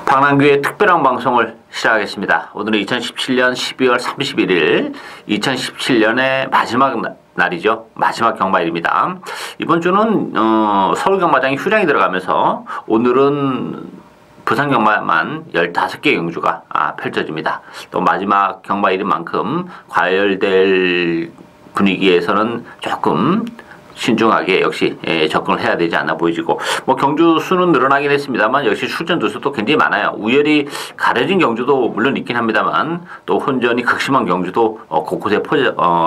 방랑규의 특별한 방송을 시작하겠습니다. 오늘은 2017년 12월 31일, 2017년의 마지막 날이죠. 마지막 경마일입니다. 이번 주는 서울 경마장이 휴장이 들어가면서 오늘은 부산 경마만 15개 경주가 펼쳐집니다. 또 마지막 경마일인 만큼 과열될 분위기에서는 조금 신중하게 역시 접근을 해야 되지 않나 보여지고, 뭐 경주 수는 늘어나긴 했습니다만 역시 출전 두수도 굉장히 많아요. 우열이 가려진 경주도 물론 있긴 합니다만 또 혼전이 극심한 경주도 곳곳에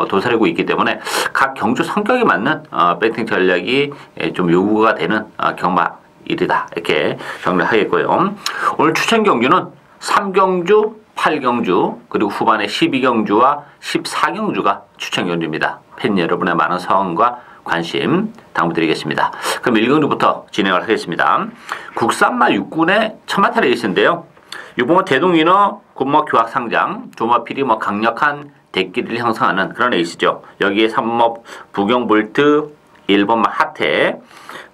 도사리고 있기 때문에 각 경주 성격에 맞는 배팅 전략이 좀 요구가 되는 경마일이다, 이렇게 정리를 하겠고요. 오늘 추천 경주는 3경주, 8경주, 그리고 후반에 12경주와 14경주가 추천 경주입니다. 팬 여러분의 많은 성원과 관심 당부드리겠습니다. 그럼 1경주부터 진행을 하겠습니다. 국산마 육군의 첫마타 레이스인데요. 유봉호 대동위너, 군마 교학상장, 조마필이 강력한 대끼리를 형성하는 그런 레이스죠. 여기에 3법 부경볼트, 1번마 하태,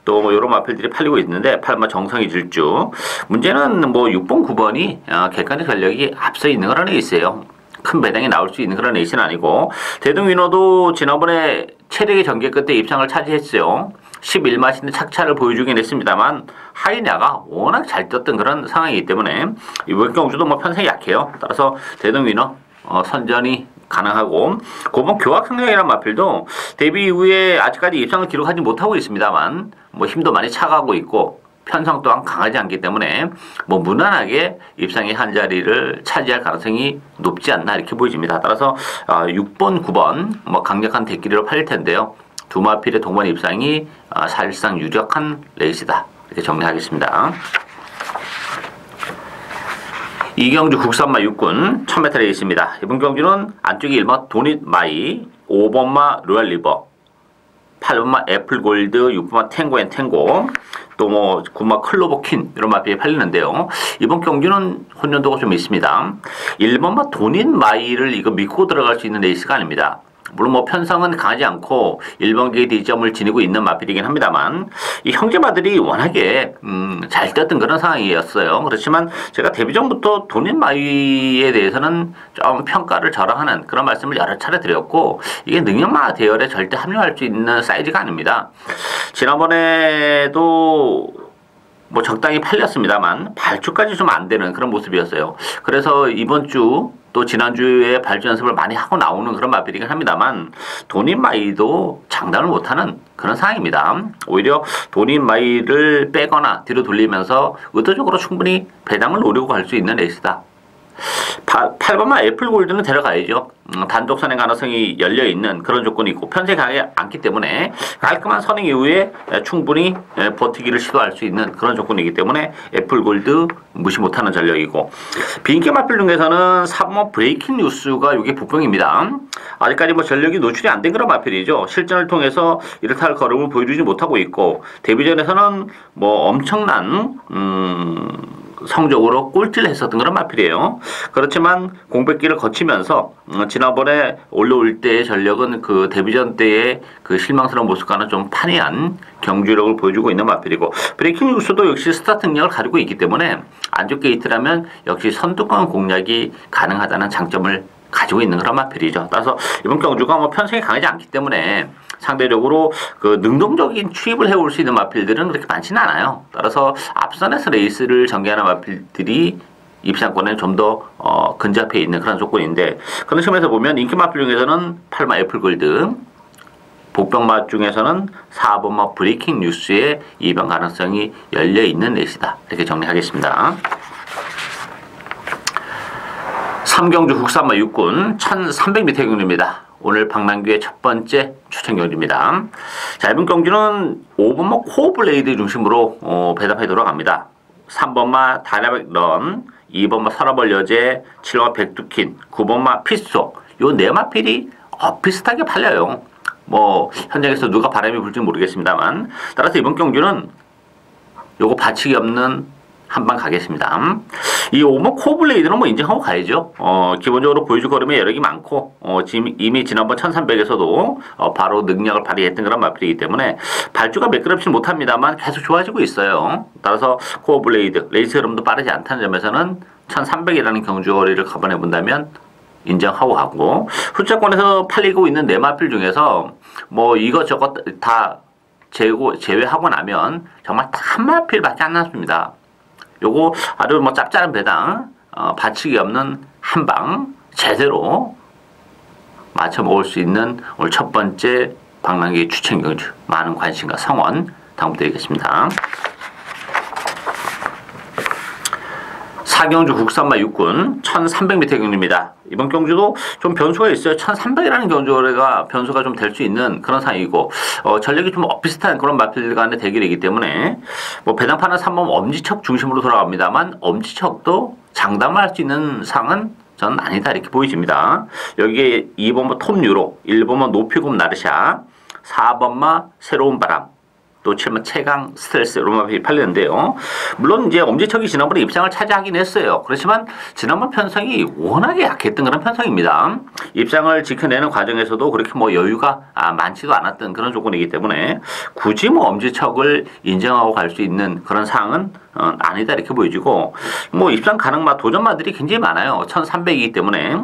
또 이런 마필들이 팔리고 있는데 8마 정성이 질주. 문제는 6번, 9번이 객관적 전력이 앞서 있는 그런 레이스예요. 큰 배당이 나올 수 있는 그런 레이스는 아니고, 대동위너도 지난번에 체력의 전개 끝에 입상을 차지했어요. 11마신의 착차를 보여주긴 했습니다만 하이냐가 워낙 잘 떴던 그런 상황이기 때문에 이번 경주도 편성이 약해요. 따라서 대동위너 선전이 가능하고, 고번 교학상장이라는 마필도 데뷔 이후에 아직까지 입상을 기록하지 못하고 있습니다만 힘도 많이 차가고 있고 편성 또한 강하지 않기 때문에 무난하게 입상의 한 자리를 차지할 가능성이 높지 않나 이렇게 보여집니다. 따라서 6번, 9번 강력한 대끼리로 팔릴 텐데요. 두 마필의 동반 입상이 사실상 유력한 레이스다, 이렇게 정리하겠습니다. 이경주 국산마 육군 1000m 레이스입니다. 이번 경주는 안쪽에 1번 도닛마이, 5번마 로얄리버, 8번마 애플골드, 6번마 탱고, 또 9마 클로버킨 이런 마필이 팔리는데요. 이번 경주는 혼연도가 좀 있습니다. 1번마 도닛마이를 이거 믿고 들어갈 수 있는 레이스가 아닙니다. 물론 편성은 강하지 않고 1번계의 D점을 지니고 있는 마필이긴 합니다만 이 형제마들이 워낙에 잘 떴던 그런 상황이었어요. 그렇지만 제가 데뷔 전부터 도닛마이에 대해서는 좀 평가를 절하하는 그런 말씀을 여러 차례 드렸고, 이게 능력마 대열에 절대 합류할 수 있는 사이즈가 아닙니다. 지난번에도 적당히 팔렸습니다만 발주까지 좀 안 되는 그런 모습이었어요. 그래서 이번 주 또 지난주에 발주 연습을 많이 하고 나오는 그런 마필이긴 합니다만 도닛마이도 장담을 못하는 그런 상황입니다. 오히려 도닛마이를 빼거나 뒤로 돌리면서 의도적으로 충분히 배당을 노리고 갈 수 있는 레이스다. 8번마 애플골드는 데려가야죠. 단독 선행 가능성이 열려있는 그런 조건이 있고 편성이 강하지 않기 때문에 깔끔한 선행 이후에 충분히 버티기를 시도할 수 있는 그런 조건이기 때문에 애플골드 무시 못하는 전력이고, 비인기 마필 중에서는 3번 브레이킹 뉴스가 이게 복병입니다. 아직까지 전력이 노출이 안 된 그런 마필이죠. 실전을 통해서 이렇다 할 걸음을 보여주지 못하고 있고, 데뷔전에서는 엄청난 성적으로 꼴찌를 했었던 그런 마필이에요. 그렇지만 공백기를 거치면서 지난번에 올라올 때의 전력은 그 데뷔전 때의 그 실망스러운 모습과는 좀 판이한 경주력을 보여주고 있는 마필이고, 브레이킹 뉴스도 역시 스타트 능력을 가지고 있기 때문에 안쪽 게이트라면 역시 선두권 공략이 가능하다는 장점을 가지고 있는 그런 마필이죠. 따라서 이번 경주가 편성이 강하지 않기 때문에 상대적으로 그 능동적인 추입을 해올 수 있는 마필들은 그렇게 많지는 않아요. 따라서 앞선에서 레이스를 전개하는 마필들이 입상권에 좀 더 근접해 있는 그런 조건인데, 그런 측면에서 보면 인기 마필 중에서는 8마 애플골드, 복병마 중에서는 4번마 브레이킹 뉴스의 입양 가능성이 열려있는 레이스다, 이렇게 정리하겠습니다. 3경주 국산마 육군 1300m 경주입니다. 오늘 박남규의 첫 번째 추천 경주입니다. 자, 이번 경주는 5번마 코어블레이드 중심으로 배답하도록 합니다. 3번마 다이나믹 런, 2번마 서라벌 여제, 7번마 백두킨, 9번마 피스토, 요 네 마필이 비슷하게 팔려요. 현장에서 누가 바람이 불지는 모르겠습니다만, 따라서 이번 경주는 요거 받치기 없는 한방 가겠습니다. 이 5번 코블레이드는 뭐 인정하고 가야죠. 기본적으로 보여줄 걸음에 여력이 많고, 지금 이미 지난번 1300에서도 바로 능력을 발휘했던 그런 마필이기 때문에 발주가 매끄럽지 못합니다만 계속 좋아지고 있어요. 따라서 코블레이드, 레이스 흐름도 빠르지 않다는 점에서는 1300이라는 경주거리를 가번해 본다면 인정하고 가고, 후차권에서 팔리고 있는 네 마필 중에서 뭐 이것저것 다 제외하고 나면 정말 딱 한 마필밖에 안 남습니다. 요거 아주 뭐 짭짤한 배당, 받치기 없는 한방 제대로 맞춰 먹을 수 있는 오늘 첫 번째 방랑기 추천 경주, 많은 관심과 성원 당부드리겠습니다. 사경주 국산마 육군 1300m 경주입니다. 이번 경주도 좀 변수가 있어요. 1300이라는 경주거리가 변수가 좀 될 수 있는 그런 상황이고, 전력이 좀 비슷한 그런 마필 간의 대결이기 때문에 뭐 배당판은 3번 엄지척 중심으로 돌아갑니다만 엄지척도 장담할 수 있는 상은 저는 아니다 이렇게 보여집니다. 여기에 2번마 톱유로, 1번마 높이곰 나르샤, 4번마 새로운 바람, 또 7번 최강 스트레스 이런 마필이 팔리는데요. 물론 이제 엄지척이 지난번에 입상을 차지하긴 했어요. 그렇지만 지난번 편성이 워낙에 약했던 그런 편성입니다. 입상을 지켜내는 과정에서도 그렇게 뭐 여유가 많지도 않았던 그런 조건이기 때문에 굳이 뭐 엄지척을 인정하고 갈 수 있는 그런 사항은 아니다 이렇게 보여지고, 뭐 입상 가능마 도전마들이 굉장히 많아요. 1300이기 때문에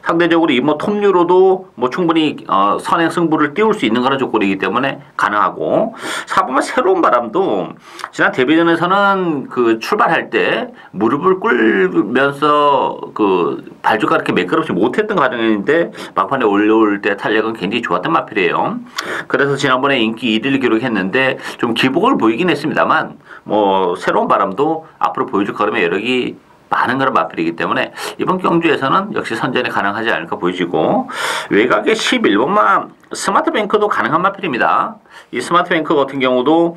상대적으로 이 뭐 톱유로도 뭐 충분히 선행 승부를 띄울 수 있는 그런 조건이기 때문에 가능하고, 4번마 새로운 바람도 지난 데뷔전에서는 그 출발할 때 무릎을 꿇으면서 그 발주가 그렇게 매끄럽지 못했던 과정인데 막판에 올라올 때 탄력은 굉장히 좋았던 마필이에요. 그래서 지난번에 인기 1위를 기록했는데 좀 기복을 보이긴 했습니다만, 뭐 새로운 바람도 앞으로 보여줄 걸음의 여력이 많은 그런 마필이기 때문에 이번 경주에서는 역시 선전이 가능하지 않을까 보여지고, 외곽의 11번마 스마트뱅크도 가능한 마필입니다. 이 스마트뱅크 같은 경우도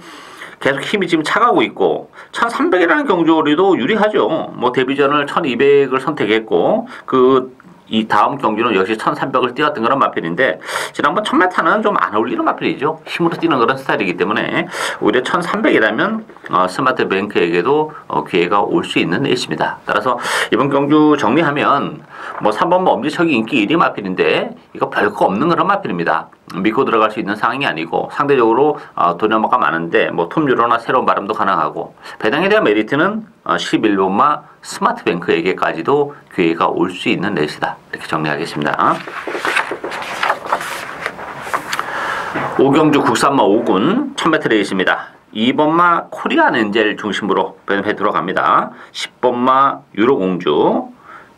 계속 힘이 지금 차가고 있고 1300이라는 경주거리도 유리하죠. 뭐 데뷔전을 1200을 선택했고 이 다음 경주는 역시 1300을 뛰었던 그런 마필인데, 지난번 1000m는 좀 안 어울리는 마필이죠. 힘으로 뛰는 그런 스타일이기 때문에 오히려 1300이라면 스마트뱅크에게도 기회가 올 수 있는 레이스입니다. 따라서 이번 경주 정리하면 뭐 3번 엄지척이 인기 1위 마필인데 이거 별거 없는 그런 마필입니다. 믿고 들어갈 수 있는 상황이 아니고 상대적으로 도전마가 많은데 뭐 톱유로나 새로운 바람도 가능하고, 배당에 대한 메리트는 11번마 스마트뱅크에게까지도 기회가 올 수 있는 레이스다 이렇게 정리하겠습니다. 오경주 국산마 5군 1000m 레이스입니다. 2번마 코리안 엔젤 중심으로 배 들어갑니다. 10번마 유로공주,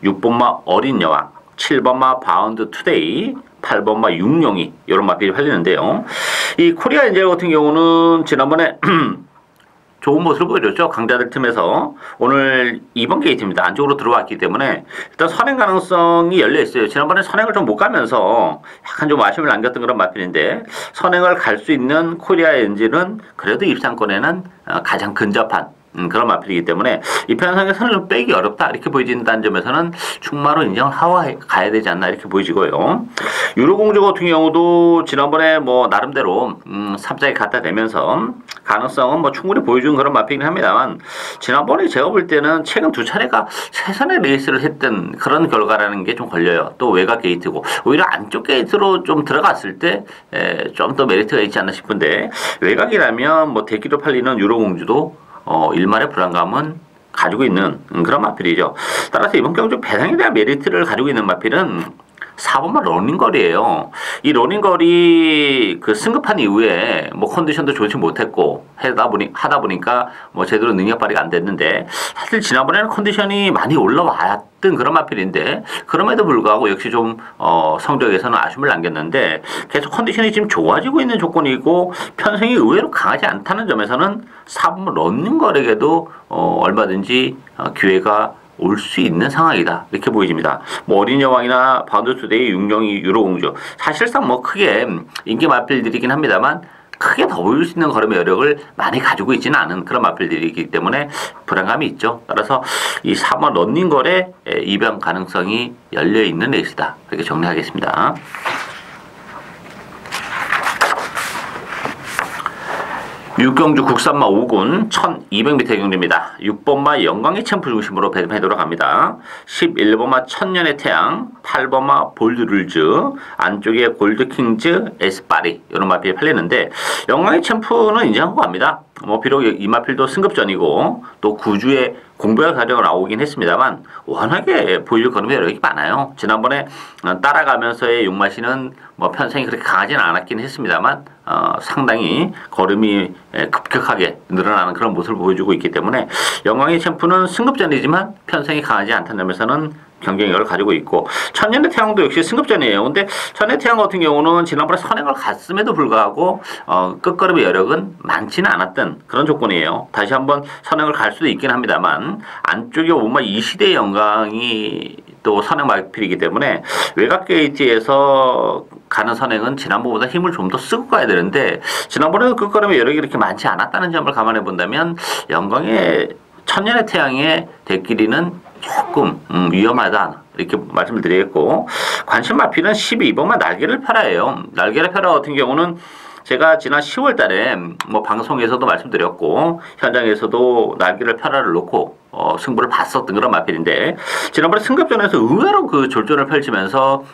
6번마 어린 여왕, 7번마 바운드 투데이, 8번마 육룡이 이런 마필이 팔리는데요. 이 코리아 엔젤 같은 경우는 지난번에 좋은 모습을 보여줬죠. 강자들 틈에서. 오늘 2번 게이트입니다. 안쪽으로 들어왔기 때문에 일단 선행 가능성이 열려있어요. 지난번에 선행을 좀 못 가면서 약간 좀 아쉬움을 남겼던 그런 마필인데, 선행을 갈 수 있는 코리아 엔진은 그래도 입상권에는 가장 근접한 그런 마필이기 때문에 이 편성에 선을 좀 빼기 어렵다 이렇게 보여진다는 점에서는 충마로 인정을 하고 가야 되지 않나 이렇게 보여지고요. 유로공주 같은 경우도 지난번에 뭐 나름대로 3장에 갖다 대면서 가능성은 뭐 충분히 보여준 그런 마필이긴 합니다만, 지난번에 제가 볼 때는 최근 두 차례가 최선의 레이스를 했던 그런 결과라는 게 좀 걸려요. 또 외곽 게이트고 오히려 안쪽 게이트로 좀 들어갔을 때 좀 더 메리트가 있지 않나 싶은데, 외곽이라면 뭐 대기로 팔리는 유로공주도 일말의 불안감은 가지고 있는 그런 마필이죠. 따라서 이번 경주 배당에 대한 메리트를 가지고 있는 마필은 4번만 러닝거리예요. 이 러닝거리 승급한 이후에 뭐 컨디션도 좋지 못했고 하다 보니까 뭐 제대로 능력 발휘가 안 됐는데, 사실 지난번에는 컨디션이 많이 올라왔던 그런 마필인데 그럼에도 불구하고 역시 좀 성적에서는 아쉬움을 남겼는데, 계속 컨디션이 지금 좋아지고 있는 조건이고 편성이 의외로 강하지 않다는 점에서는 4번 러닝거리에게도 얼마든지 기회가 올 수 있는 상황이다 이렇게 보여집니다. 뭐 어린 여왕이나 바운드 투데이, 육룡이, 유로공주 사실상 뭐 크게 인기 마필들이긴 합니다만 크게 더 보일 수 있는 걸음의 여력을 많이 가지고 있지는 않은 그런 마필들이기 때문에 불안감이 있죠. 따라서 이 3번 런닝걸의 입양 가능성이 열려있는 레이스다 이렇게 정리하겠습니다. 육경주 국산마 5군 1200m 경주입니다. 6번마 영광의 챔프 중심으로 배점해 돌아갑니다. 11번마 천년의 태양, 8번마 볼드룰즈, 안쪽에 골드킹즈, 에스파리 이런 마필이 팔리는데 영광의 챔프는 인정하고 갑니다. 뭐 비록 이 마필도 승급전이고 또 구주의 공부할 가려고 나오긴 했습니다만 워낙에 보일 걸음이 여력이 많아요. 지난번에 따라가면서의 용마시는 뭐 편성이 그렇게 강하지는 않았긴 했습니다만 상당히 걸음이 급격하게 늘어나는 그런 모습을 보여주고 있기 때문에 영광의 챔프는 승급전이지만 편성이 강하지 않다는 점에서는 경쟁력을 가지고 있고 천년의 태양도 역시 승급전이에요. 근데 천년의 태양 같은 경우는 지난번에 선행을 갔음에도 불구하고 끝걸음의 여력은 많지는 않았던 그런 조건이에요. 다시 한번 선행을 갈 수도 있긴 합니다만 안쪽에 오마 이 시대의 영광이 또 선행 마필이기 때문에 외곽 게이트에서 가는 선행은 지난번보다 힘을 좀 더 쓰고 가야 되는데 지난번에는 끝걸음의 여력이 이렇게 많지 않았다는 점을 감안해 본다면 영광의 천년의 태양의 대끼리는 조금 위험하다 이렇게 말씀을 드리겠고 관심 마필은 12번만 날개를 펴라예요. 날개를 펴라 같은 경우는 제가 지난 10월 달에 뭐 방송에서도 말씀드렸고 현장에서도 날개를 펴라를 놓고 승부를 봤었던 그런 마필인데 지난번에 승급전에서 의외로 그 졸전을 펼치면서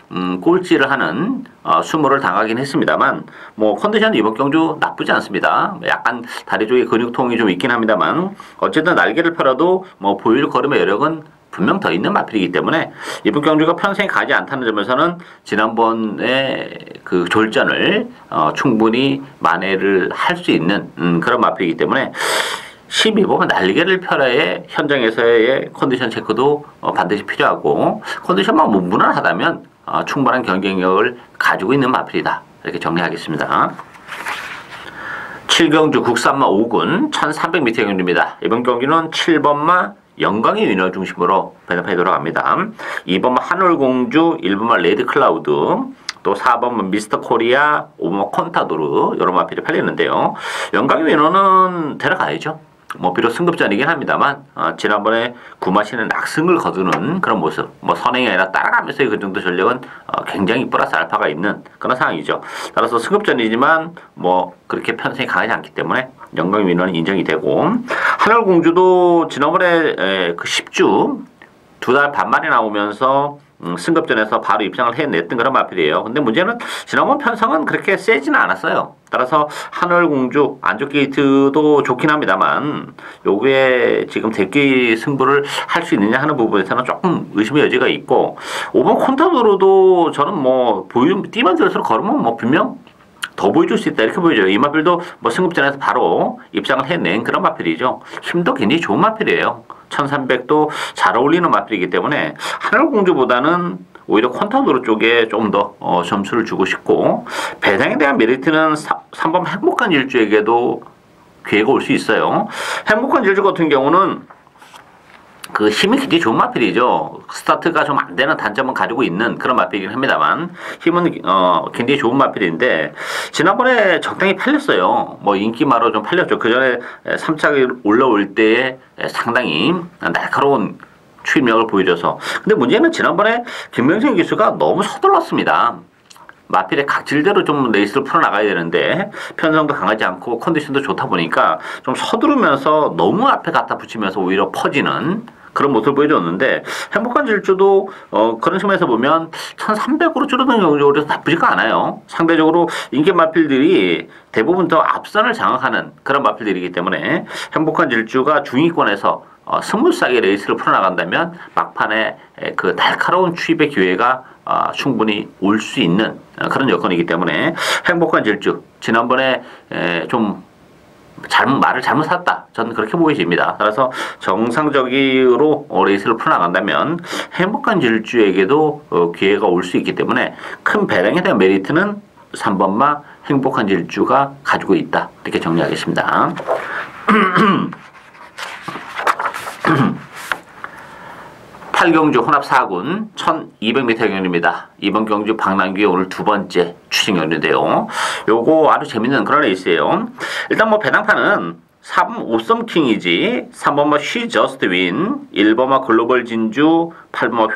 꼴찌를 하는 수모를 당하긴 했습니다만 뭐 컨디션 이번 경주 나쁘지 않습니다. 약간 다리 쪽에 근육통이 좀 있긴 합니다만 어쨌든 날개를 펴라도 뭐 보일 걸음의 여력은 분명 더 있는 마필이기 때문에 이번 경주가 평생에 가지 않다는 점에서는 지난번에 그 졸전을 충분히 만회를 할 수 있는 그런 마필이기 때문에 12번 날개를 펴라의 현장에서의 컨디션 체크도 반드시 필요하고 컨디션만 무난하다면 충분한 경쟁력을 가지고 있는 마필이다. 이렇게 정리하겠습니다. 7경주 국산마 5군 1300m 경주입니다. 이번 경주는 7번마 영광의 위너 중심으로 배납해 돌아갑니다. 2번마 한올공주, 1번마 레드클라우드, 또 4번마 미스터 코리아, 5번마 콘타도르 이런 마필이 팔리는데요. 영광의 위너는 데려가야죠. 뭐 비록 승급전이긴 합니다만 지난번에 구마시는 낙승을 거두는 그런 모습 뭐 선행이 아니라 따라가면서의 그 정도 전력은 굉장히 플러스 알파가 있는 그런 상황이죠. 따라서 승급전이지만 뭐 그렇게 편성이 강하지 않기 때문에 영광의 위너는 인정이 되고 하늘공주도 지난번에 그 10주 2달 반 만에 나오면서 승급전에서 바로 입장을 해냈던 그런 마필이에요. 근데 문제는 지난번 편성은 그렇게 세지는 않았어요. 따라서 하늘공주 안쪽 게이트도 좋긴 합니다만 요게 지금 대기 승부를 할 수 있느냐 하는 부분에서는 조금 의심의 여지가 있고 5번 콘타도로도 저는 뭐 뛰면 들수록 걸으면 뭐 분명 더 보여줄 수 있다 이렇게 보여져요. 이 마필도 뭐 승급전에서 바로 입장을 해낸 그런 마필이죠. 힘도 굉장히 좋은 마필이에요. 1300도 잘 어울리는 마필이기 때문에 하늘공주보다는 오히려 콘타도르 쪽에 좀 더 점수를 주고 싶고 배당에 대한 메리트는 3번 행복한 질주에게도 기회가 올 수 있어요. 행복한 질주 같은 경우는 그 힘이 굉장히 좋은 마필이죠. 스타트가 좀 안 되는 단점은 가지고 있는 그런 마필이긴 합니다만 힘은 굉장히 좋은 마필인데 지난번에 적당히 팔렸어요. 뭐 인기마로 좀 팔렸죠. 그 전에 3차기 올라올 때에 상당히 날카로운 추임력을 보여줘서 근데 문제는 지난번에 김명생 기수가 너무 서둘렀습니다. 마필의 각질대로 좀 레이스를 풀어나가야 되는데 편성도 강하지 않고 컨디션도 좋다 보니까 좀 서두르면서 너무 앞에 갖다 붙이면서 오히려 퍼지는 그런 모습을 보여줬는데 행복한 질주도 그런 측면에서 보면 1300으로 줄어든 경우도 나쁘지가 않아요. 상대적으로 인기 마필들이 대부분 더 앞선을 장악하는 그런 마필들이기 때문에 행복한 질주가 중위권에서 스무스하게 레이스를 풀어나간다면 막판에 그 날카로운 추입의 기회가 충분히 올 수 있는 그런 여건이기 때문에 행복한 질주 지난번에 좀 말을 잘못 샀다. 저는 그렇게 보여집니다. 따라서 정상적으로 레이스를 풀어나간다면 행복한 질주에게도 기회가 올 수 있기 때문에 큰 배당에 대한 메리트는 3번마 행복한 질주가 가지고 있다. 이렇게 정리하겠습니다. 8경주 혼합 4군 1200m 경주입니다. 이번 경주 박남규의 오늘 두 번째 추진 경주인데요. 요거 아주 재밌는 그런 레이스예요. 일단 뭐 배당판은 4번 오썸킹이지 3번마 She Just Win 1번마 글로벌 진주 8번마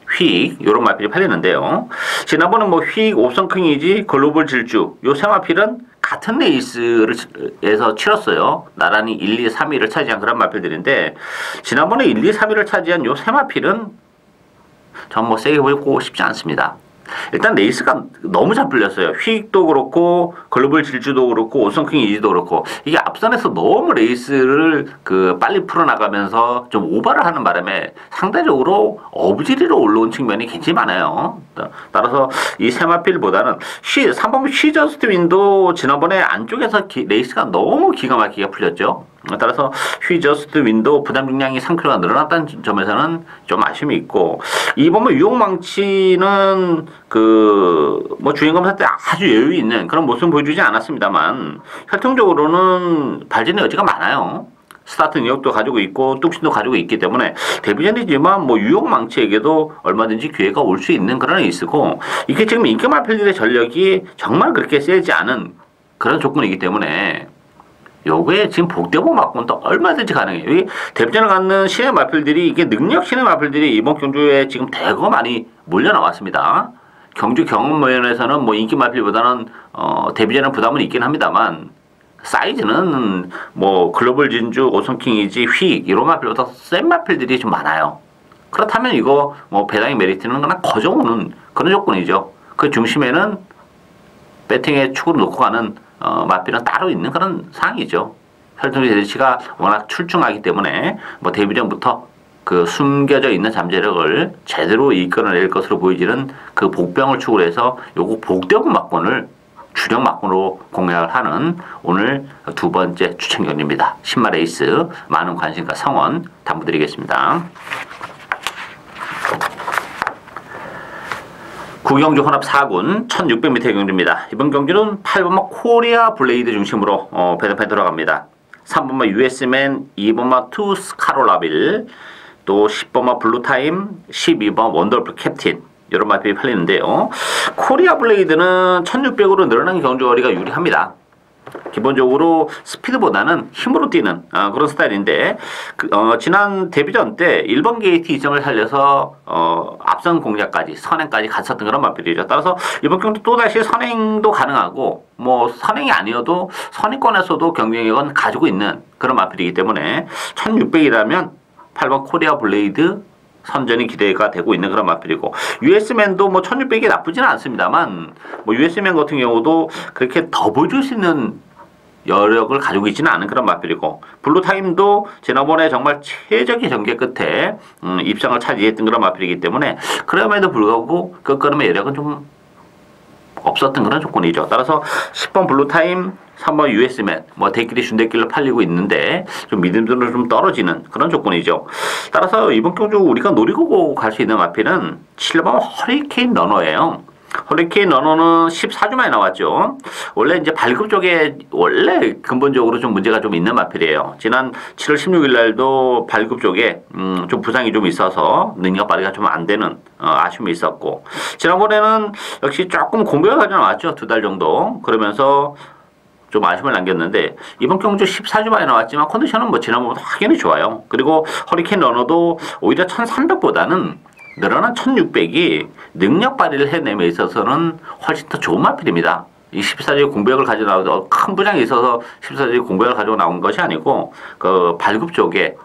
휙 요런 마필이 팔리는데요. 지난번은 뭐 휙 오썸킹이지 글로벌 질주 요 세 마필은 같은 레이스에서 치렀어요. 나란히 1, 2, 3위를 차지한 그런 마필들인데 지난번에 1, 2, 3위를 차지한 요 세 마필은 전 뭐 세게 보이고 싶지 않습니다. 일단 레이스가 너무 잘 풀렸어요. 휘익도 그렇고 글로벌 질주도 그렇고 오성킹 이지도 그렇고 이게 앞선에서 너무 레이스를 빨리 풀어나가면서 좀 오버를 하는 바람에 상대적으로 어부지리로 올라온 측면이 굉장히 많아요. 따라서 이 세마필보다는 3번 쉬저스트 윈도 지난번에 안쪽에서 레이스가 너무 기가 막히게 풀렸죠. 따라서 휘저스트 윈도 부담 중량이 3kg가 늘어났다는 점에서는 좀 아쉬움이 있고 2번 유혹망치는 뭐 주행검사 때 아주 여유 있는 그런 모습을 보여주지 않았습니다만 혈통적으로는 발전의 여지가 많아요. 스타트 능력도 가지고 있고 뚝심도 가지고 있기 때문에 데뷔전이지만 뭐 유혹망치에게도 얼마든지 기회가 올 수 있는 그런 에이스고 이게 지금 인기마필들의 전력이 정말 그렇게 세지 않은 그런 조건이기 때문에 요거에 지금 복대보 맞고는 또 얼마든지 가능해요. 여기 데뷔전을 갖는 신의 마필들이 이게 능력 신의 마필들이 이번 경주에 지금 대거 많이 몰려 나왔습니다. 경주 경험 면에서는 뭐 인기 마필보다는 데뷔전은 부담은 있긴 합니다만 사이즈는 뭐 글로벌 진주, 오성킹 이지, 휘 이런 마필보다 센 마필들이 좀 많아요. 그렇다면 이거 뭐 배당의 메리트는 그냥 거저오는 그런 조건이죠. 그 중심에는 배팅의 축으로 놓고 가는 마필은 따로 있는 그런 상황이죠. 혈통의 대치가 워낙 출중하기 때문에 뭐 데뷔전부터 그 숨겨져 있는 잠재력을 제대로 이끌어낼 것으로 보이지는 그 복병을 축으로 해서 요거 복대부 막권을 주력 막권으로 공략을 하는 오늘 두 번째 추천 경기입니다. 신마 레이스 많은 관심과 성원 당부드리겠습니다. 구경주 혼합 4군 1600m 경주입니다. 이번 경주는 8번마 코리아 블레이드 중심으로 배당판에 들어갑니다. 3번마 US맨, 2번마 투스 카롤라빌, 또 10번마 블루타임, 12번 원더풀 캡틴 이런 마필이 팔리는데요. 코리아 블레이드는 1600으로 늘어난 경주거리가 유리합니다. 기본적으로 스피드보다는 힘으로 뛰는 그런 스타일인데 지난 데뷔전 때 1번 게이트 이점을 살려서 앞선 공략까지 선행까지 갔었던 그런 마필이죠. 따라서 이번 경기 또다시 선행도 가능하고 뭐 선행이 아니어도 선행권에서도 경쟁력은 가지고 있는 그런 마필이기 때문에 1600이라면 8번 코리아 블레이드 선전이 기대가 되고 있는 그런 마필이고 US맨도 뭐 1600이 나쁘지는 않습니다만 뭐 US맨 같은 경우도 그렇게 더 보여줄 수 있는 여력을 가지고 있지는 않은 그런 마필이고 블루타임도 지난번에 정말 최적의 전개 끝에 입상을 차지했던 그런 마필이기 때문에 그럼에도 불구하고 끝걸음의 여력은 좀 없었던 그런 조건이죠. 따라서 10번 블루타임, 3번 US맨, 뭐 대길이 준대길로 팔리고 있는데 좀 믿음으로 좀 떨어지는 그런 조건이죠. 따라서 이번 경주 우리가 노리고 갈 수 있는 마필은 7번 허리케인 러너예요. 허리케인 러너는 14주 만에 나왔죠. 원래 이제 발급 쪽에 원래 근본적으로 좀 문제가 좀 있는 마필이에요. 지난 7월 16일 날도 발급 쪽에 좀 부상이 좀 있어서 능력 발휘가 좀 안 되는 아쉬움이 있었고 지난번에는 역시 조금 공백을 가져 나왔죠. 2달 정도. 그러면서 좀 아쉬움을 남겼는데 이번 경주 14주 만에 나왔지만 컨디션은 뭐 지난번보다 확연히 좋아요. 그리고 허리케인 러너도 오히려 1300보다는 늘어난 1600이 능력 발휘를 해내에 있어서는 훨씬 더 좋은 마필입니다. 이 14주의 공백을 가지고 나오고 큰 부장이 있어서 14주의 공백을 가지고 나온 것이 아니고 그 발급 쪽에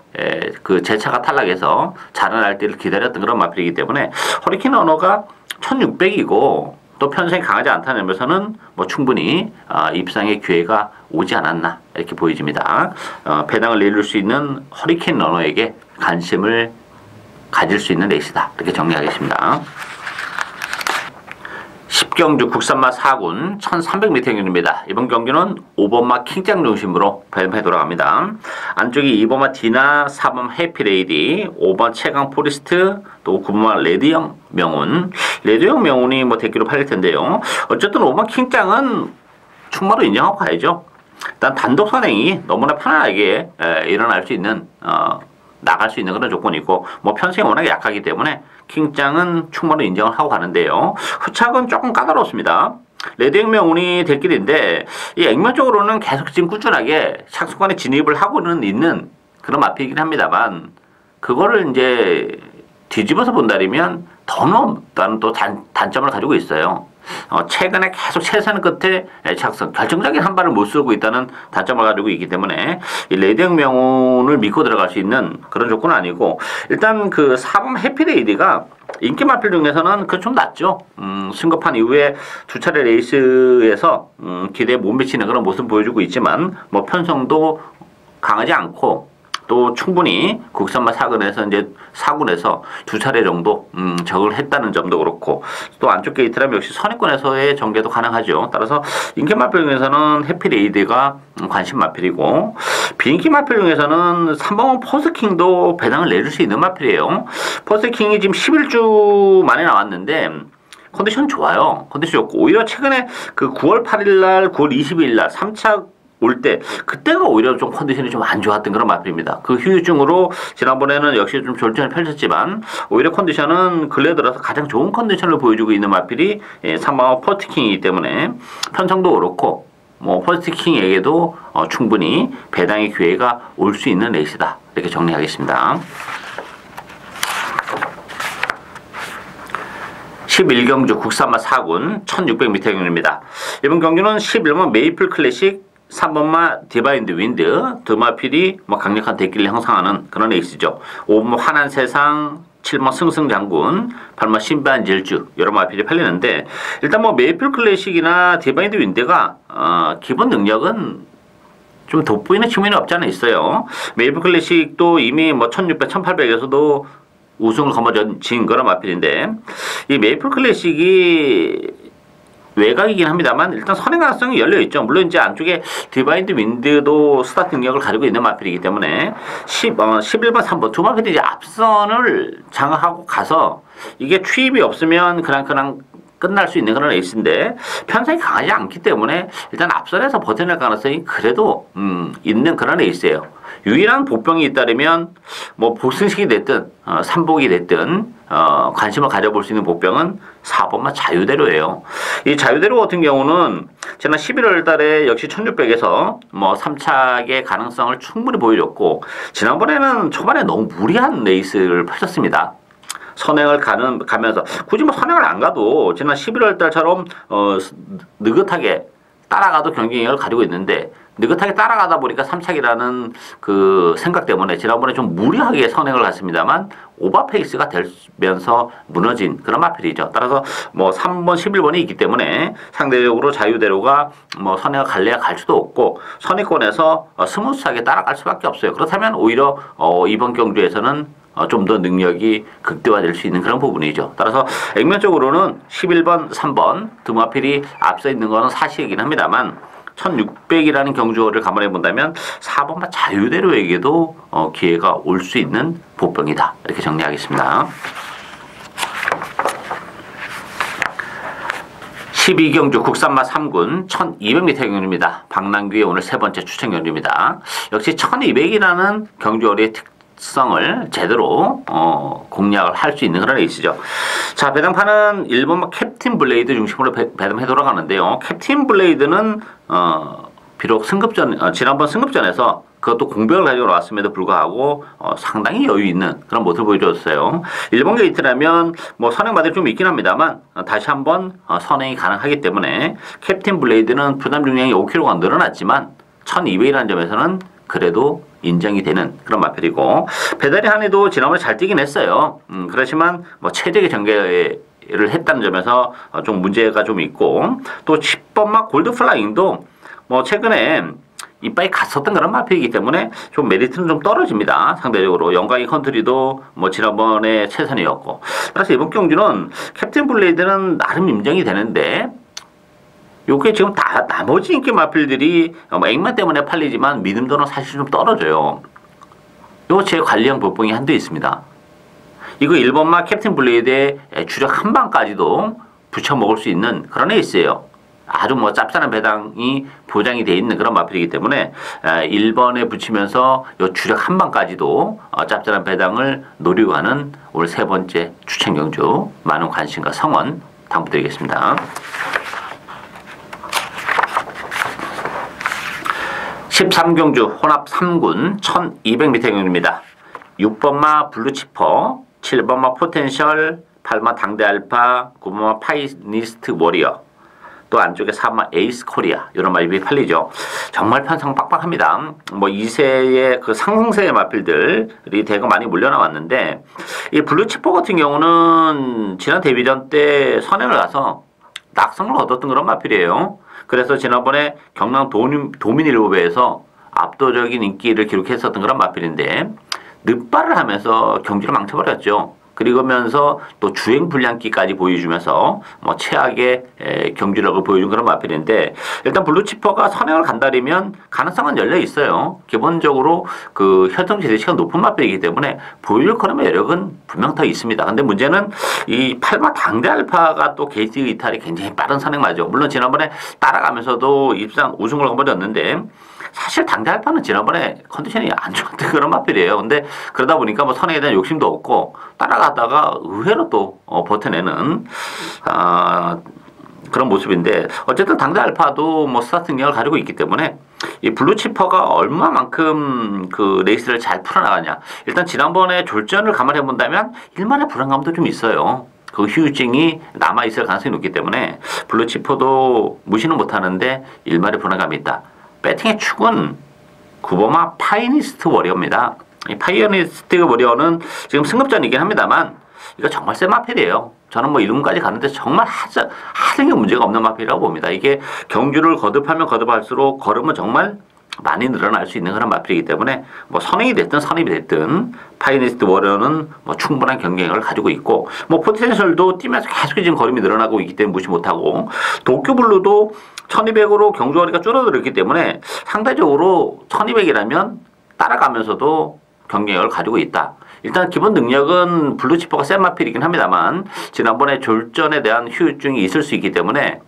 그 제차가 탈락해서 자라날 때를 기다렸던 그런 마필이기 때문에 허리케인 러너가 1600이고 또 편성이 강하지 않다는 점에서는 뭐 충분히 입상의 기회가 오지 않았나 이렇게 보여집니다. 배당을 내릴 수 있는 허리케인 러너에게 관심을 가질 수 있는 레이스다. 이렇게 정리하겠습니다. 10경주 국산마 4군 1300m 경주입니다. 이번 경기는 5번마 킹짱 중심으로 배당판에 돌아갑니다. 안쪽이 2번마 디나, 4번 해피레이디, 5번 최강 포리스트, 또 9번마 레드형 명운. 레드형 명운이 뭐 대기로 팔릴 텐데요. 어쨌든 5번 킹짱은 충마로 인정하고 가야죠. 일단 단독 선행이 너무나 편안하게 일어날 수 있는 나갈 수 있는 그런 조건이고 뭐 편성이 워낙 약하기 때문에 킹짱은 충분히 인정을 하고 가는데요. 후착은 조금 까다롭습니다. 레드혁명운이 될 길인데 이 액면적으로는 계속 지금 꾸준하게 착수권에 진입을 하고는 있는 그런 마필이긴 합니다만 그거를 이제 뒤집어서 본다면 더 높다는 또 단점을 가지고 있어요. 최근에 계속 최선 끝에 착석, 결정적인 한 발을 못 쓰고 있다는 단점을 가지고 있기 때문에 이 레드형 명운을 믿고 들어갈 수 있는 그런 조건은 아니고, 일단 그 4번 해피레이디가 인기 마필 중에서는 그 좀 낫죠. 승급한 이후에 두 차례 레이스에서 기대에 못 미치는 그런 모습 보여주고 있지만, 뭐 편성도 강하지 않고 또 충분히 국산마 사근에서 이제 사군에서 두 차례 정도 적을 했다는 점도 그렇고, 또 안쪽 게이트라면 역시 선입권에서의 전개도 가능하죠. 따라서 인기 마필 중에서는 해피레이드가 관심 마필이고, 비인기 마필 중에서는 3번 퍼스킹도 배당을 내줄 수 있는 마필이에요. 퍼스킹이 지금 11주 만에 나왔는데 컨디션 좋아요. 컨디션 좋고, 오히려 최근에 그 9월 8일날 9월 20일날 3차 올 때, 그때가 오히려 좀 컨디션이 좀 안 좋았던 그런 마필입니다. 그 후유증으로 지난번에는 역시 좀 졸전을 펼쳤지만, 오히려 컨디션은 근래 들어서 가장 좋은 컨디션을 보여주고 있는 마필이 3번 퍼스팅이기 때문에 편성도 그렇고, 뭐 퍼스팅에게도 충분히 배당의 기회가 올 수 있는 레이스다, 이렇게 정리하겠습니다. 11경주 국산마 4군 1600m 경주입니다. 이번 경주는 11번 메이플 클래식, 3번마 디바인드 윈드, 두 마필이 뭐 강력한 대기를 형성하는 그런 레이스죠. 5번 환한 세상, 7번 승승장군, 8번 신비한 질주, 여러 마필이 팔리는데, 일단 뭐 메이플 클래식이나 디바인드 윈드가 기본 능력은 좀 돋보이는 측면이 없지 않아 있어요. 메이플 클래식도 이미 뭐 1600, 1800에서도 우승을 거머쥔 그런 마필인데, 이 메이플 클래식이 외곽이긴 합니다만 일단 선행 가능성이 열려있죠. 물론 이제 안쪽에 디바인드 윈드도 스타트 능력을 가지고 있는 마필이기 때문에 11번, 3번 두 마필이 이제 앞선을 장악하고 가서 이게 추입이 없으면 그냥 끝날 수 있는 그런 레이스인데, 편성이 강하지 않기 때문에 일단 앞선에서 버텨낼 가능성이 그래도 있는 그런 레이스예요. 유일한 복병이 있다면 뭐 복승식이 됐든 삼복이 됐든 관심을 가져볼 수 있는 복병은 4번만 자유대로예요. 이 자유대로 같은 경우는 지난 11월 달에 역시 1600에서 뭐 3착의 가능성을 충분히 보여줬고, 지난번에는 초반에 너무 무리한 레이스를 펼쳤습니다. 선행을 가면서 굳이 뭐 선행을 안 가도 지난 11월 달처럼 느긋하게 따라가도 경쟁력을 가지고 있는데, 느긋하게 따라가다 보니까 3착이라는 그 생각 때문에 지난번에 좀 무리하게 선행을 갔습니다만 오버페이스가 되면서 무너진 그런 마필이죠. 따라서 뭐 3번, 11번이 있기 때문에 상대적으로 자유대로가 뭐 선행을 갈래야 갈 수도 없고, 선의권에서 스무스하게 따라갈 수밖에 없어요. 그렇다면 오히려 이번 경주에서는 좀 더 능력이 극대화될 수 있는 그런 부분이죠. 따라서 액면적으로는 11번, 3번 두 마필이 앞서 있는 것은 사실이긴 합니다만, 1600이라는 경주를 감안해 본다면 4번만 자유대로에게도 기회가 올 수 있는 복병이다, 이렇게 정리하겠습니다. 12경주 국산마 3군 1200m 경주입니다. 박남규의 오늘 세 번째 추천 경주입니다. 역시 1200이라는 경주어리의 특성을 제대로 공략을 할 수 있는 그런 레이스죠. 자, 배당판은 1번마 캡틴 블레이드 중심으로 배당해 돌아가는데요. 캡틴 블레이드는 비록 지난번 승급전에서 그것도 공백을 가지고 나왔음에도 불구하고 상당히 여유 있는 그런 모습을 보여줬어요. 1번 게이트라면 뭐 선행 마들이 좀 있긴 합니다만 다시 한번 선행이 가능하기 때문에 캡틴 블레이드는 부담 중량이 5kg가 늘어났지만 1200이라는 점에서는 그래도 인정이 되는 그런 마필이고, 배달이 한해도 지난번에 잘 뛰긴 했어요. 그렇지만 뭐 최적의 전개를 했다는 점에서 좀 문제가 좀 있고, 또 10번마 골드 플라잉도 뭐 최근에 이빨이 갔었던 그런 마필이기 때문에 좀 메리트는 좀 떨어집니다. 상대적으로 영광의 컨트리도 뭐 지난번에 최선이었고, 그래서 이번 경주는 캡틴 블레이드는 나름 인정이 되는데, 요게 지금 다 나머지 인기 마필들이 액면 때문에 팔리지만 믿음도는 사실 좀 떨어져요. 요 제 관리형 복병이 한대 있습니다. 이거 1번마 캡틴 블레이드의 주력 한 방까지도 붙여 먹을 수 있는 그런 에이스예요. 아주 뭐 짭짤한 배당이 보장이 돼 있는 그런 마필이기 때문에 1번에 붙이면서 요 주력 한 방까지도 짭짤한 배당을 노리고 하는 올 세 번째 추천 경주, 많은 관심과 성원 당부드리겠습니다. 13경주 혼합 3군 1200m 경주입니다. 6번마 블루치퍼, 7번마 포텐셜, 8번 당대 알파, 9번 파이니스트 워리어, 또 안쪽에 4번 에이스 코리아, 이런 마필이 팔리죠. 정말 편성 빡빡합니다. 뭐 2세의 그 상승세의 마필들이 대거 많이 몰려나왔는데, 이 블루치퍼 같은 경우는 지난 데뷔전 때 선행을 가서 낙성을 얻었던 그런 마필이에요. 그래서 지난번에 경남 도민일보배에서 압도적인 인기를 기록했었던 그런 마필인데, 늑발을 하면서 경기를 망쳐버렸죠. 그러면서 또 주행 불량기까지 보여주면서 뭐 최악의 경기력을 보여준 그런 마필인데, 일단 블루치퍼가 선행을 간다면 가능성은 열려 있어요. 기본적으로 그 혈통체 대시가 높은 마필이기 때문에 보일 거라면 여력은 분명 더 있습니다. 근데 문제는 이 8마 당대 알파가 또 게이트 이탈이 굉장히 빠른 선행마죠. 물론 지난번에 따라가면서도 입상 우승을 거머쥐었는데, 사실 당대 알파는 지난번에 컨디션이 안 좋았던 그런 마필이에요. 근데 그러다 보니까 뭐 선행에 대한 욕심도 없고 따라가다가 의외로 또 버텨내는 그런 모습인데, 어쨌든 당대 알파도 뭐 스타트 능력을 가지고 있기 때문에 이 블루치퍼가 얼마만큼 그 레이스를 잘 풀어나가냐. 일단 지난번에 졸전을 감안해 본다면 일만의 불안감도 좀 있어요. 그 후유증이 남아있을 가능성이 높기 때문에 블루치퍼도 무시는 못하는데 일말의 불안감이 있다. 배팅의 축은 9번마 파이니스트 워리어입니다. 이 파이니스트 워리어는 지금 승급전이긴 합니다만 이거 정말 센 마필이에요. 저는 뭐 1군까지 갔는데 정말 하는 게 문제가 없는 마필이라고 봅니다. 이게 경주를 거듭하면 거듭할수록 걸으면 정말 많이 늘어날 수 있는 그런 마필이기 때문에 뭐 선행이 됐든 선입이 됐든 파이니스트 워리어는 뭐 충분한 경쟁력을 가지고 있고, 뭐 포텐셜도 뛰면서 계속 지금 걸음이 늘어나고 있기 때문에 무시 못하고, 도쿄블루도 1200으로 경주거리가 줄어들었기 때문에 상대적으로 1200이라면 따라가면서도 경쟁력을 가지고 있다. 일단 기본 능력은 블루치퍼가 센 마필이긴 합니다만 지난번에 졸전에 대한 후유증이 있을 수 있기 때문에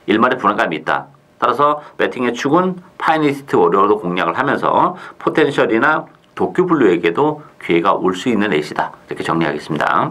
일말의 불안감이 있다. 따라서 배팅의 축은 파이니스트 워리어로 공략을 하면서 포텐셜이나 도쿄블루에게도 기회가 올 수 있는 레이스다. 이렇게 정리하겠습니다.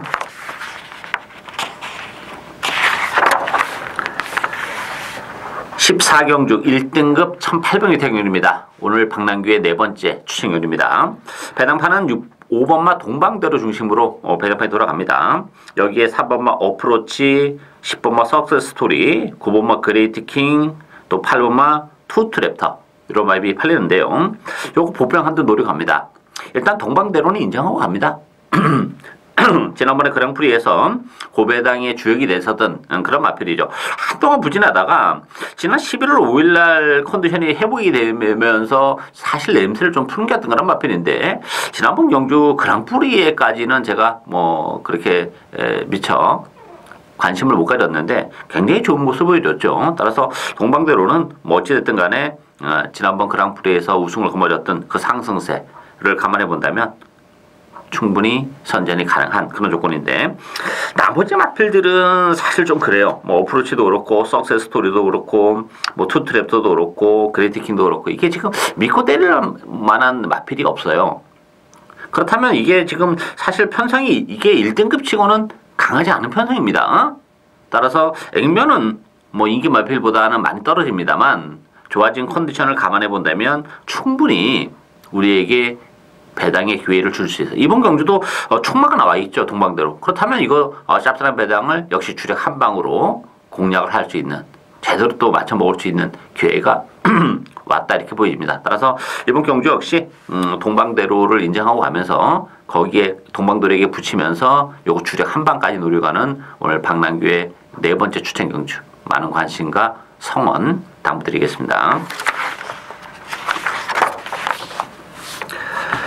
(14경주) 1등급 1800m 경륜입니다. 오늘 박남규의 네 번째 추천경륜입니다. 배당판은 5번마 동방대로 중심으로 배당판이 돌아갑니다. 여기에 4번마 어프로치, 10번마 석세스 스토리, 9번마 그레이트 킹, 또 8번마 투트랩터, 이런 마입이 팔리는데요. 요거 보병 한두 노력합니다. 일단 동방대로는 인정하고 갑니다. 지난번에 그랑프리에서 고배당의 주역이 됐었던 그런 마필이죠. 한동안 부진하다가 지난 11월 5일날 컨디션이 회복이 되면서 사실 냄새를 좀 풍겼던 그런 마필인데, 지난번 경주 그랑프리에까지는 제가 뭐 그렇게 미처 관심을 못 가졌는데 굉장히 좋은 모습을 보여줬죠. 따라서 동방대로는 뭐 어찌됐든 간에 지난번 그랑프리에서 우승을 거머쥐었던 그 상승세를 감안해 본다면 충분히 선전이 가능한 그런 조건인데, 나머지 마필들은 사실 좀 그래요. 뭐 어프로치도 그렇고 석세스 스토리도 그렇고 뭐 투트랩터도 그렇고 그레이트킹도 그렇고 이게 지금 믿고 때릴 만한 마필이 없어요. 그렇다면 이게 지금 사실 편성이 이게 1등급 치고는 강하지 않은 편성입니다. 따라서 액면은 뭐 인기 마필보다는 많이 떨어집니다만 좋아진 컨디션을 감안해 본다면 충분히 우리에게 배당의 기회를 줄 수 있어요. 이번 경주도 총마가 나와 있죠. 동방대로. 그렇다면 이거 짭짤한 배당을 역시 주력 한 방으로 공략을 할 수 있는, 제대로 또 맞춰 먹을 수 있는 기회가 왔다 이렇게 보입니다. 따라서 이번 경주 역시 동방대로를 인정하고 가면서 거기에 동방대로에게 붙이면서 요거 주력 한 방까지 노려가는 오늘 박남규의 네 번째 추천 경주, 많은 관심과 성원 당부드리겠습니다.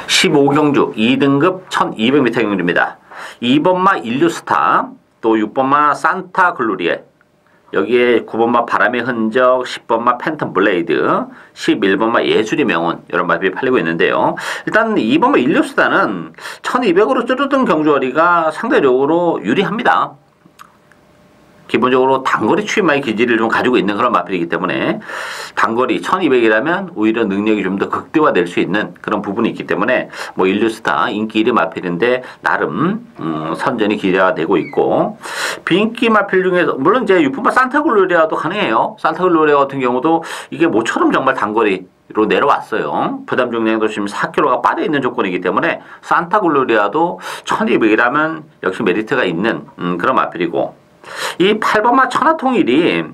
15경주 2등급 1200m 경주입니다. 2번마 인류스타, 또 6번마 산타 글로리에, 여기에 9번마 바람의 흔적, 10번마 팬텀 블레이드, 11번마 예술의 명운, 이런 마필이 팔리고 있는데요. 일단 2번마 인류스타는 1200으로 줄어든 경주거리가 상대적으로 유리합니다. 기본적으로 단거리 추임마의 기질을 좀 가지고 있는 그런 마필이기 때문에 단거리 1200이라면 오히려 능력이 좀 더 극대화될 수 있는 그런 부분이 있기 때문에 뭐 인류스타 인기 1위 마필인데 나름 선전이 기대가 되고 있고, 비인기 마필 중에서 물론 이제 6번마 산타글로리아도 가능해요. 산타글로리아 같은 경우도 이게 모처럼 정말 단거리 로 내려왔어요. 부담 중량도 지금 4kg가 빠져 있는 조건이기 때문에 산타글로리아도 1200이라면 역시 메리트가 있는 그런 마필이고, 이 8번마 천하통일이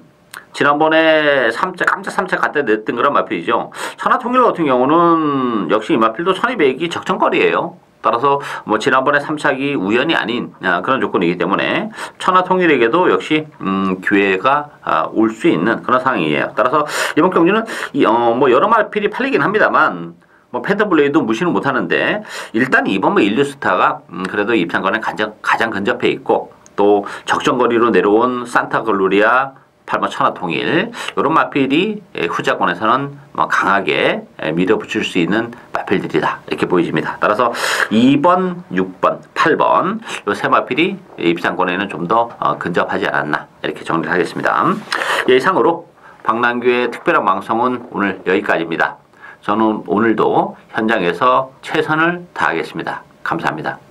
지난번에 깜짝 3차 갔다 냈던 그런 마필이죠. 천하통일 같은 경우는 역시 이 마필도 1200이 적정거리예요. 따라서 뭐 지난번에 3차기 우연이 아닌 그런 조건이기 때문에 천하통일에게도 역시 기회가 올 수 있는 그런 상황이에요. 따라서 이번 경기는 뭐 여러 마필이 팔리긴 합니다만 뭐 패드블레이드 무시는 못하는데, 일단 2번 일류스타가 그래도 입상권에 가장 근접해 있고, 또 적정거리로 내려온 산타글로리아, 8번 천하통일, 이런 마필이 후자권에서는 뭐 강하게 밀어붙일 수 있는 마필들이다, 이렇게 보여집니다. 따라서 2번, 6번, 8번 이 세 마필이 입상권에는 좀 더 근접하지 않았나, 이렇게 정리를 하겠습니다. 이상으로 박남규의 특별한 방송은 오늘 여기까지입니다. 저는 오늘도 현장에서 최선을 다하겠습니다. 감사합니다.